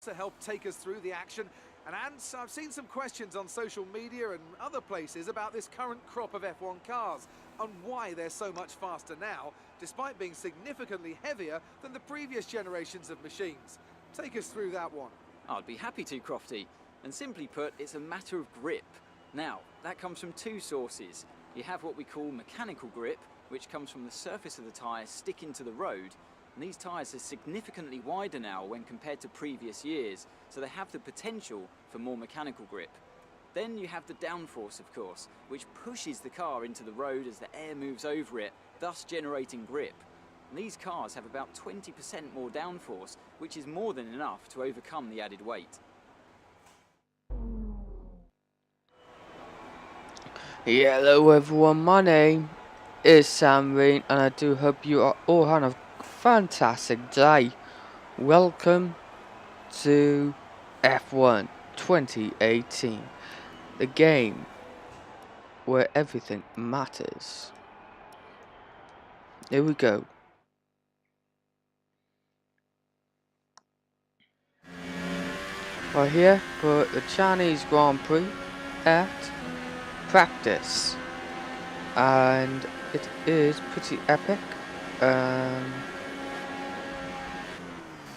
to help take us through the action. And I've seen some questions on social media and other places about this current crop of F1 cars and why they're so much faster now, despite being significantly heavier than the previous generations of machines. Take us through that one. I'd be happy to, Crofty. And simply put, it's a matter of grip. Now, that comes from two sources. You have what we call mechanical grip, which comes from the surface of the tyre sticking to the road. And these tyres are significantly wider now when compared to previous years, so they have the potential for more mechanical grip. Then you have the downforce, of course, which pushes the car into the road as the air moves over it, thus generating grip. And these cars have about 20% more downforce, which is more than enough to overcome the added weight. Hello everyone, my name is Sam Rain and I do hope you are all having a fantastic day. Welcome to F1 2018, the game where everything matters. Here we go. We're here for the Chinese Grand Prix at practice, and it is pretty epic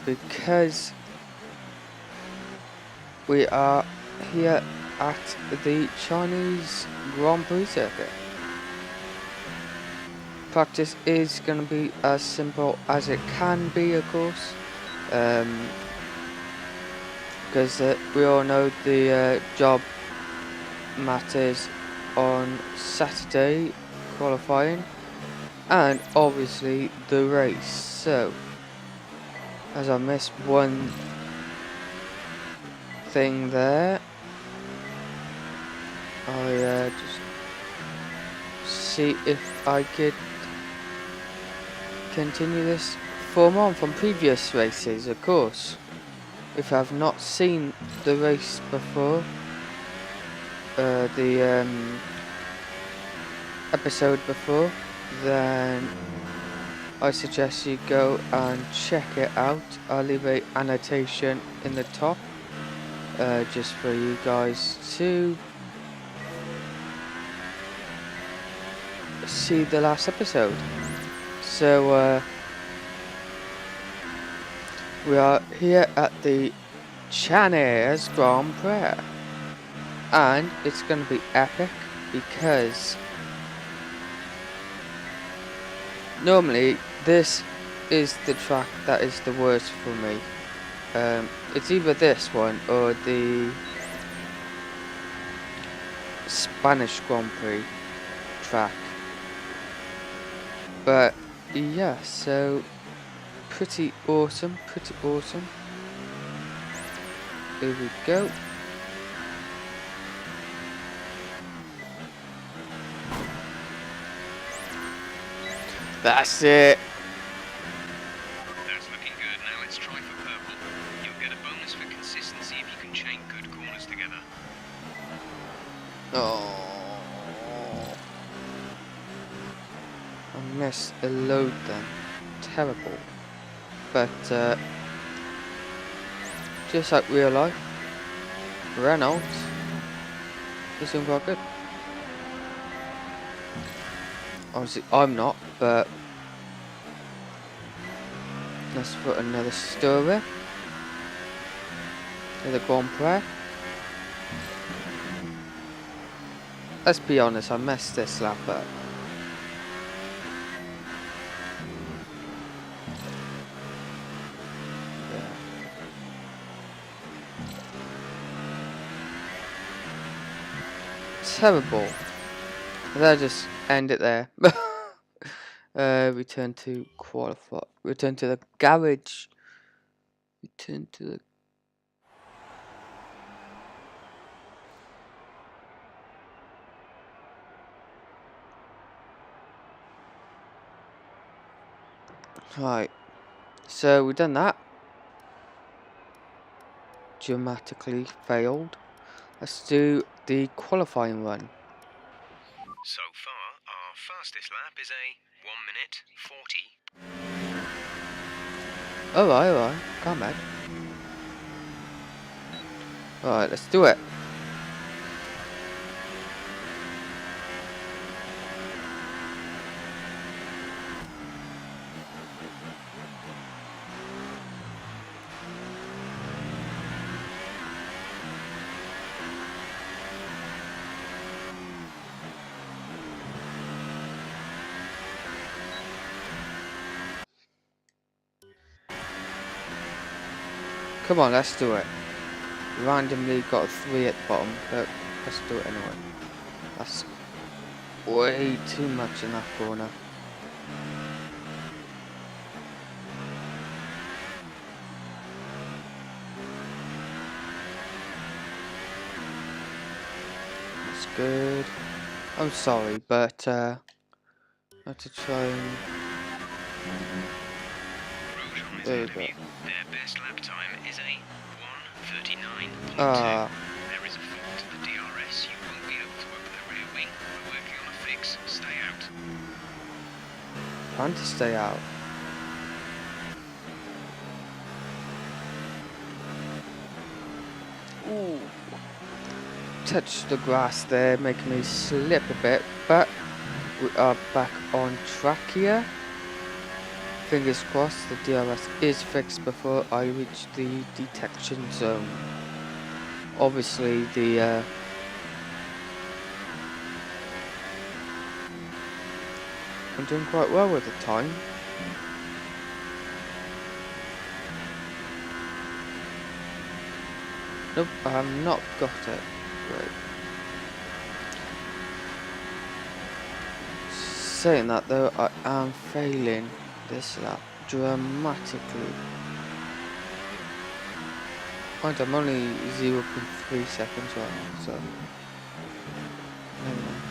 because we are here at the Chinese Grand Prix circuit. Practice is going to be as simple as it can be, of course, because we all know the job matters on Saturday qualifying and obviously the race. So as I missed one thing there, I just see if I could continue this form on from previous races. Of course, if I have not seen the race before, the episode before, then I suggest you go and check it out. I'll leave a annotation in the top just for you guys to see the last episode. So we are here at the Chinese Grand Prix, and it's going to be epic because normally this is the track that is the worst for me. It's either this one or the Spanish Grand Prix track. But yeah, so pretty awesome, pretty awesome. Here we go. That's it. That's looking good. Now let's try for purple. You'll get a bonus for consistency if you can chain good corners together. Oh, I missed a load then. Terrible. But just like real life, Reynolds is doing quite good. Obviously I'm not, but let's put another story. The Grand Prix. Let's be honest, I messed this lap up. Terrible. Let's just end it there. Return to qualify. Return to the garage. Return to the. Right. So we've done that. Dramatically failed. Let's do the qualifying run. So far, our fastest lap is a 1 minute 40. Alright, alright. Come back. Alright, let's do it. Come on, let's do it. Randomly got a 3 at the bottom, but let's do it anyway. That's way too much in that corner. That's good. I'm sorry, but I have to try and... Rouge on There we ahead go. of you. Their best lap time is a 1:39.2. Ah, There is a fault to the DRS. You won't be able to open the rear wing. We're working on a fix. Stay out. trying to stay out. Ooh. Touched the grass there, making me slip a bit, but we are back on track here. Fingers crossed the DRS is fixed before I reach the detection zone. Obviously the I'm doing quite well with the time. Nope, I have not got it. Right. Saying that though, I am failing this lap dramatically. Mind, I'm only 0.3 seconds off, so never mind.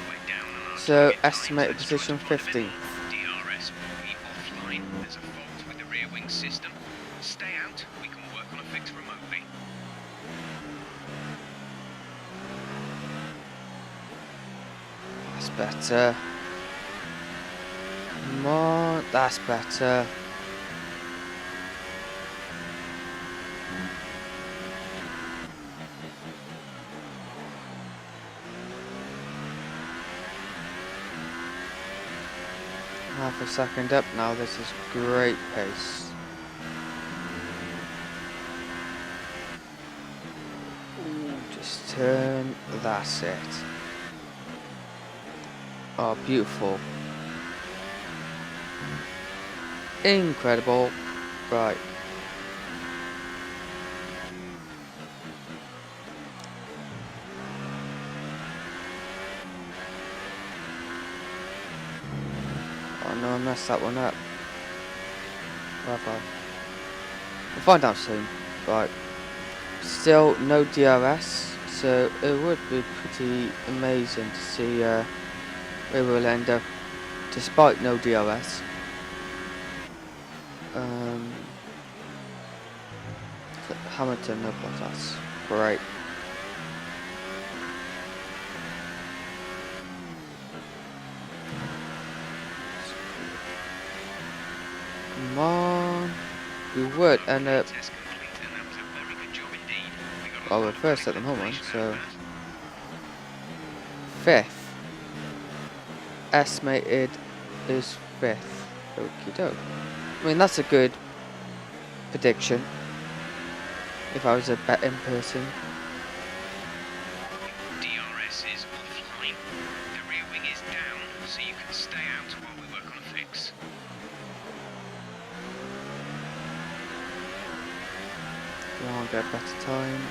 We're down on our So target time. estimated Let's try position to find a bit 15th. more. DRS will be offline. There's a fault with the rear wing system. Stay out. We can work on a fix remotely. That's better. Come on, that's better. Half a second up now, this is great pace. Ooh, just turn, that's it. Oh, beautiful. Incredible. Right. Oh no, I messed that one up. Whatever. We'll find out soon. Right. Still no DRS, so it would be pretty amazing to see where we'll end up despite no DRS. Hamilton, no Bottas. Great. Come on. We would end up. Test complete, and that was a very good job indeed. We got a Well, lot we're of first at great the moment, information out so of that. 5th. Estimated is 5th. Okie doke. I mean, that's a good prediction. If I was a betting person. DRS is offline. The rear wing is down, so you can stay out while we work on a fix. Come on, get better time.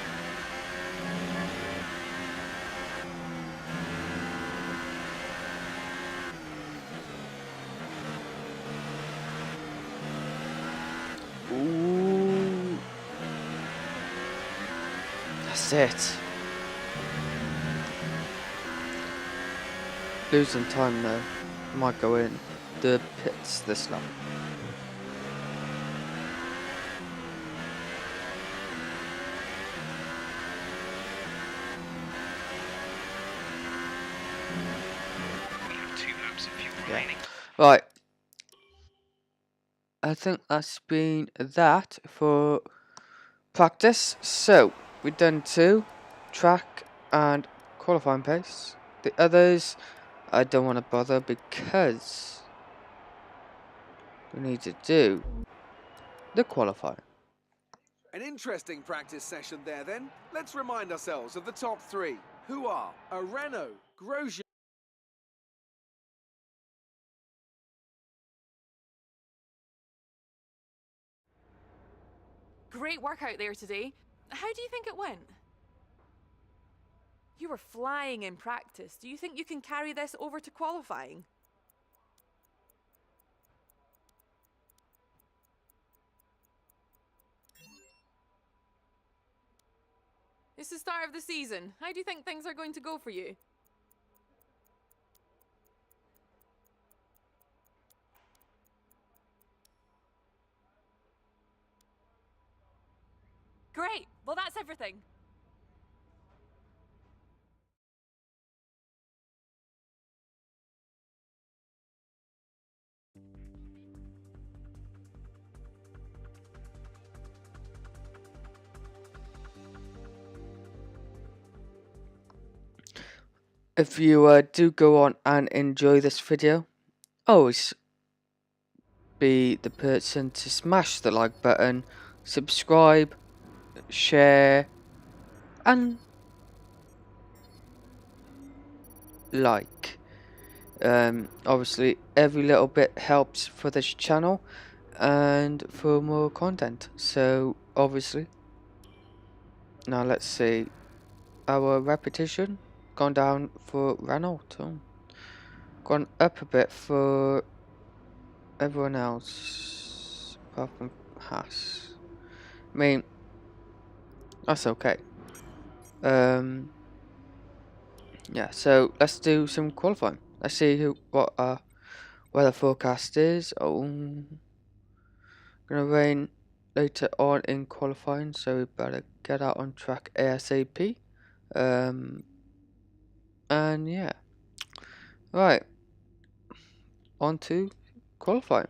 Ooh. That's it. Losing time though. Might go in the pits this lap. We have 2 laps of fuel Yeah. remaining. Right. I think that's been that for practice. So we've done 2, track and qualifying pace. The others I don't want to bother because we need to do the qualifying. An interesting practice session there then. Let's remind ourselves of the top 3, who are a Renault, Grosjean. Great work out there today. How do you think it went? You were flying in practice. Do you think you can carry this over to qualifying? It's the start of the season. How do you think things are going to go for you? Great. Well, that's everything. If you do go on and enjoy this video, always be the person to smash the like button, subscribe, share, and like. Obviously, every little bit helps for this channel and for more content. So, obviously, now let's see. Our repetition gone down for Renault. Gone up a bit for everyone else apart from Haas. I mean, that's okay. Yeah, so let's do some qualifying. Let's see what our weather forecast is. Oh, gonna rain later on in qualifying, so we better get out on track ASAP. And yeah, right, on to qualifying.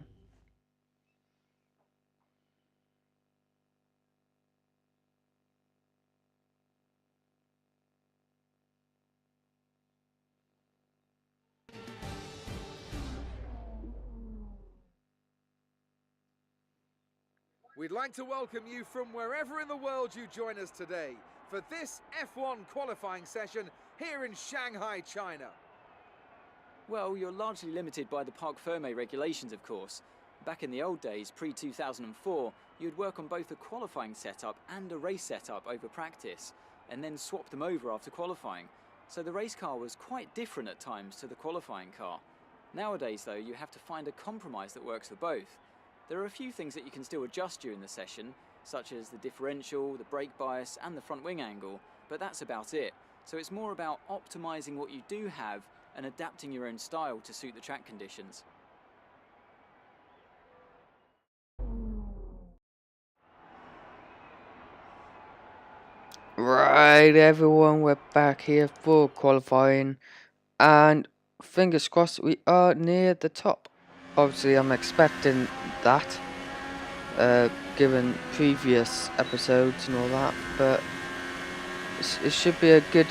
We'd like to welcome you from wherever in the world you join us today for this F1 qualifying session here in Shanghai, China. Well, you're largely limited by the Parc Ferme regulations, of course. Back in the old days, pre-2004, you'd work on both a qualifying setup and a race setup over practice, and then swap them over after qualifying. So the race car was quite different at times to the qualifying car. Nowadays, though, you have to find a compromise that works for both. There are a few things that you can still adjust during the session, such as the differential, the brake bias, and the front wing angle, but that's about it. So it's more about optimizing what you do have and adapting your own style to suit the track conditions. Right, everyone, we're back here for qualifying, and fingers crossed we are near the top. Obviously, I'm expecting that, given previous episodes and all that, but it should be a good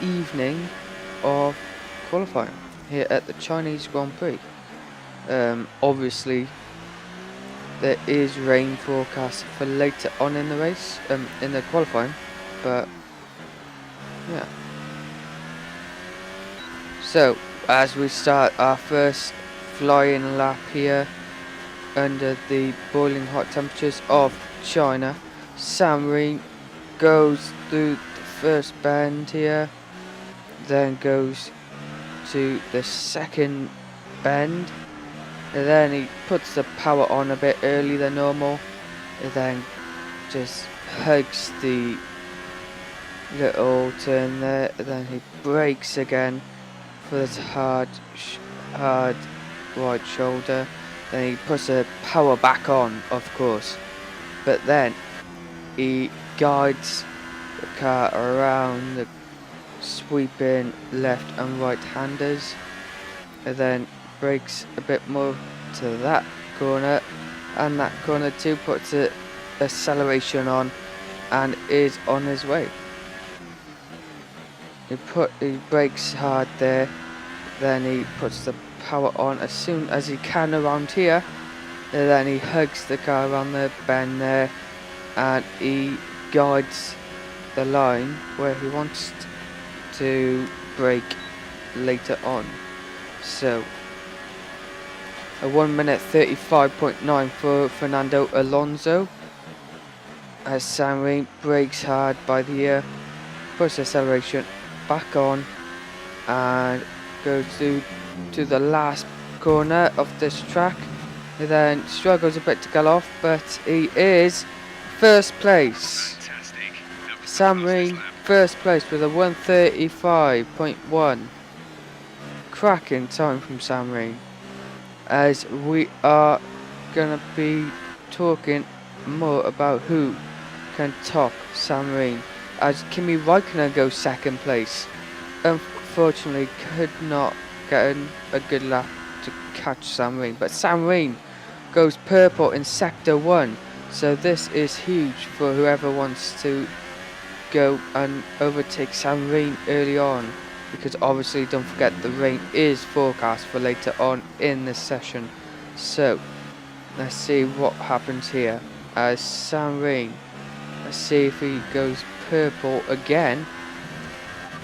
evening of qualifying here at the Chinese Grand Prix. Obviously, there is rain forecast for later on in the race, in the qualifying, but yeah. So, as we start our first flying lap here under the boiling hot temperatures of China, Sam Rein goes through the first bend here, then goes to the second bend, and then he puts the power on a bit earlier than normal, and then just hugs the little turn there, and then he brakes again for this hard right shoulder. Then he puts the power back on, of course, but then he guides the car around the sweeping left and right handers, and then brakes a bit more to that corner, and that corner 2 puts the acceleration on and is on his way. He brakes hard there, then he puts the power on as soon as he can around here, and then he hugs the car around the bend there, and he guides the line where he wants to brake later on. So a 1 minute 35.9 for Fernando Alonso, as Sam Rain brakes hard by the ear, puts acceleration back on and goes to the last corner of this track. He then struggles a bit to get off, but he is first place. Fantastic. That was the Sam fastest Rain lap. first place with a 1:35.1. Cracking time from Sam Rain. As we are gonna be talking more about who can top Sam Rain, as Kimi Raikkonen goes second place. Unfortunately could not get a good lap to catch Sam Rain, but Sam Rain goes purple in sector 1, so this is huge for whoever wants to go and overtake Sam Rain early on, because obviously don't forget the rain is forecast for later on in this session. So let's see what happens here as Sam Rain, let's see if he goes purple again.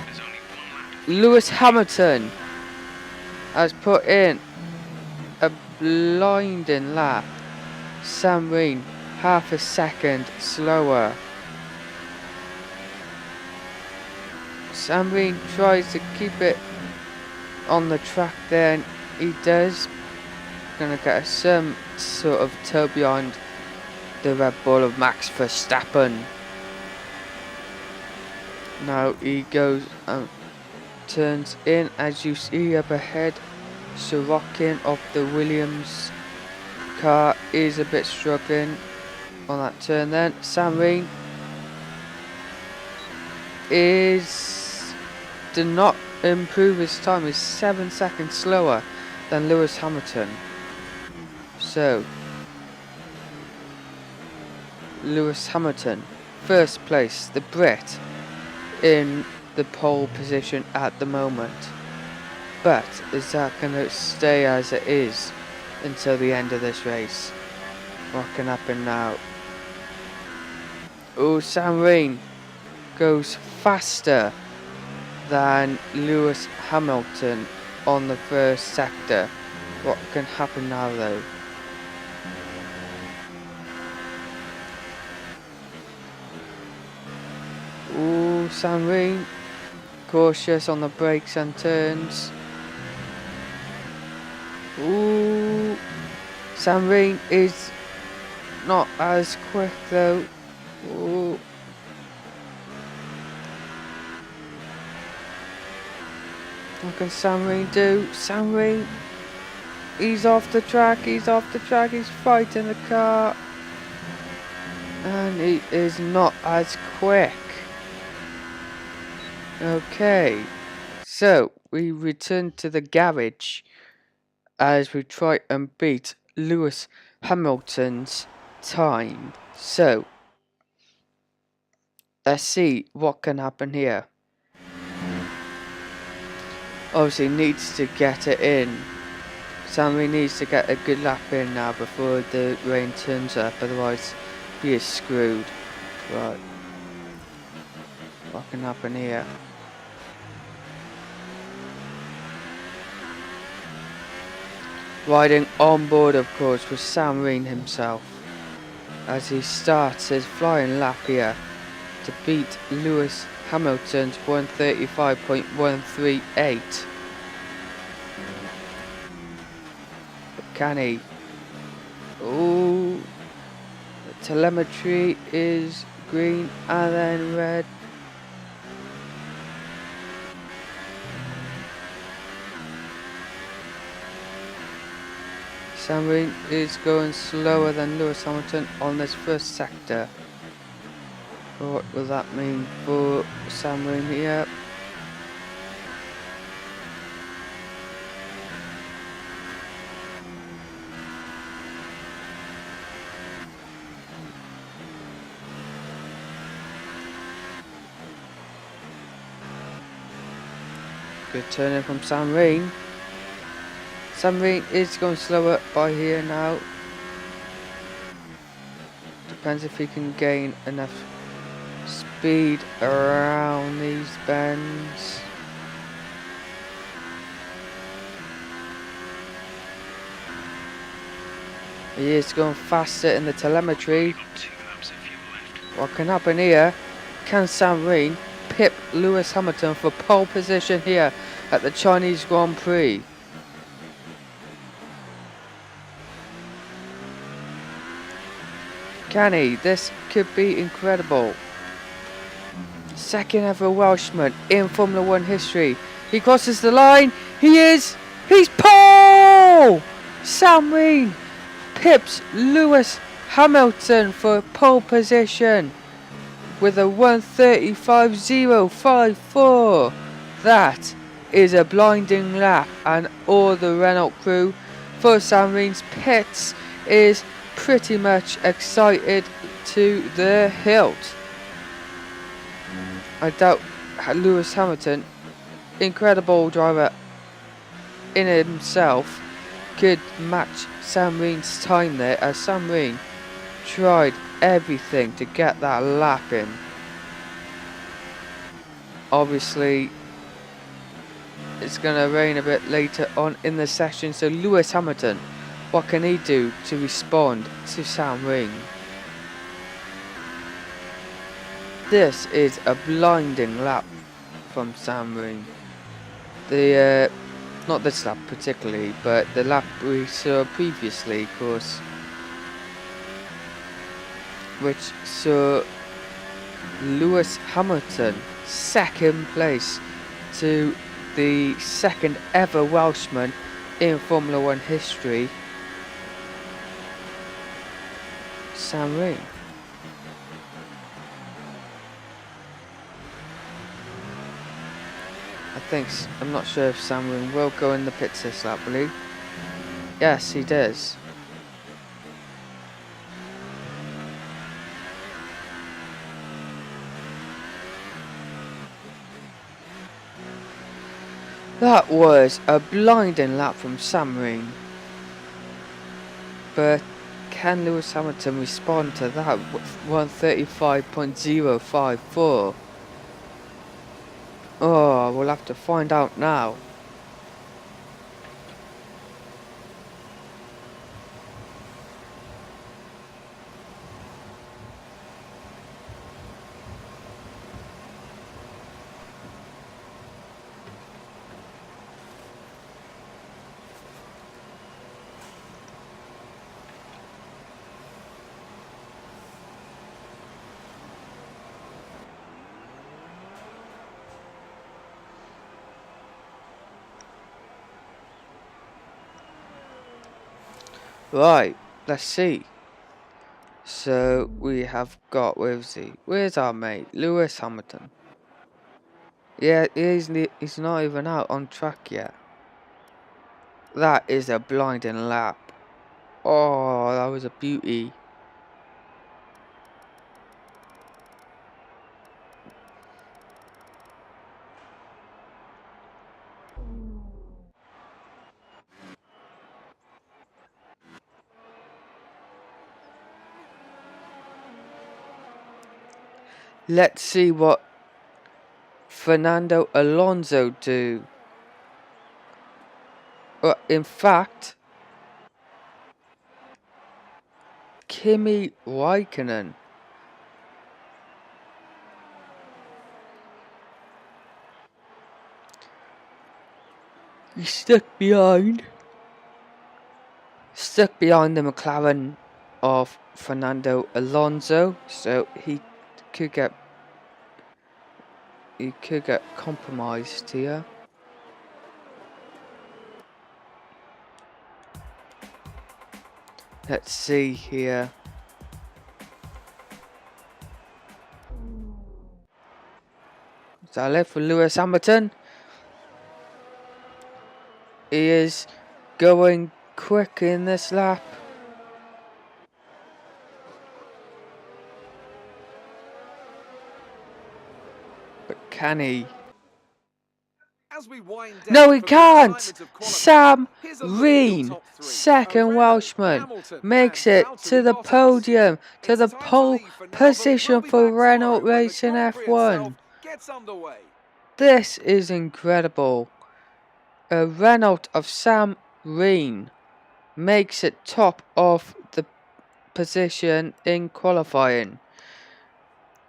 There's only one lap. Lewis Hamilton has put in a blinding lap. Sam Rain half a second slower. Sam Rain tries to keep it on the track there, and he does. Gonna get some sort of toe behind the Red Bull of Max Verstappen. Now he goes and turns in, as you see up ahead. Sorokin of the Williams car is a bit struggling on that turn then. Sam Rain did not improve his time, is 7 seconds slower than Lewis Hamilton. So Lewis Hamilton first place, the Brit, in the pole position at the moment. But is that going to stay as it is until the end of this race? What can happen now? Oh, Sam Rain goes faster than Lewis Hamilton on the first sector. What can happen now though? Ooh, Sam Rain cautious on the brakes and turns. Ooh, Sam Rain is not as quick though. Ooh. What can Sam Rain do? Sam Rain, he's off the track, he's fighting the car. And he is not as quick. Okay, so we return to the garage as we try and beat Lewis Hamilton's time. So, let's see what can happen here. Obviously needs to get it in. Sammy needs to get a good lap in now before the rain turns up, otherwise he is screwed. Right. What can happen here? Riding on board, of course, was Sam Rain himself, as he starts his flying lap here to beat Lewis Hamilton's 1:35.138. But can he? Ooh, the telemetry is green and then red. Sam Rain is going slower than Lewis Hamilton on this first sector. What will that mean for Sam Rain here? Good turn in from Sam Rain. Sam Rain is going slower by here now. Depends if he can gain enough speed around these bends. He is going faster in the telemetry. Got 2 laps of fuel left. What can happen here? Can Sam Rain pip Lewis Hamilton for pole position here at the Chinese Grand Prix? Can he? This could be incredible. Second ever Welshman in Formula 1 history. He crosses the line. He's pole! Sam Rain pips Lewis Hamilton for pole position with a 1:35.054. That is a blinding lap, and all the Renault crew for Sam Rain's pits is pretty much excited to the hilt. I doubt Lewis Hamilton, incredible driver in himself, could match Sam Rain's time there, as Sam Rain tried everything to get that lap in. Obviously, it's going to rain a bit later on in the session, so Lewis Hamilton, what can he do to respond to Sam Rain? This is a blinding lap from Sam Rain. Not this lap particularly, but the lap we saw previously, of course, which saw Lewis Hamilton second place to the second ever Welshman in Formula 1 history, Sam Rain. I'm not sure if Sam Rain will go in the pits this lap, will he? Yes, he does. That was a blinding lap from Sam Rain. But can Lewis Hamilton respond to that 1:35.054? Oh, we'll have to find out now. Right, let's see. So we have got, where's our mate? Lewis Hamilton. Yeah, he's not even out on track yet. That is a blinding lap. Oh, that was a beauty. Let's see what Fernando Alonso do. Well, in fact, Kimi Raikkonen. He's stuck behind the McLaren of Fernando Alonso, so he could get compromised here. Let's see here. Is that left for Lewis Hamilton? He is going quick in this lap. But can he? As we wind No, down he from the can't. excitement of qualifying, Sam here's a look at your Reen, top three. second Renault, Welshman, Hamilton, makes and it to Valtteri the Bottas. podium, to It's the time to pole leave for now, but we'll position be for back Renault tomorrow when the Racing Grand Prix F1. itself gets underway. This is incredible. A Renault of Sam Reen makes it top of the position in qualifying.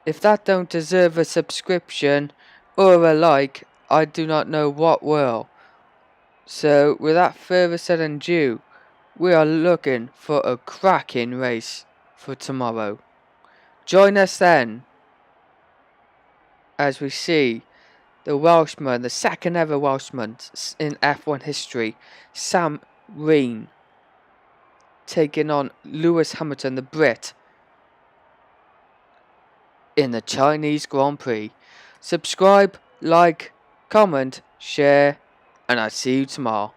If that don't deserve a subscription or a like, I do not know what will. So, without further said and due, we are looking for a cracking race for tomorrow. Join us then as we see the Welshman, the second ever Welshman in F1 history, Sam Reen, taking on Lewis Hamilton, the Brit, in the Chinese Grand Prix. Subscribe, like, comment, share, and I'll see you tomorrow.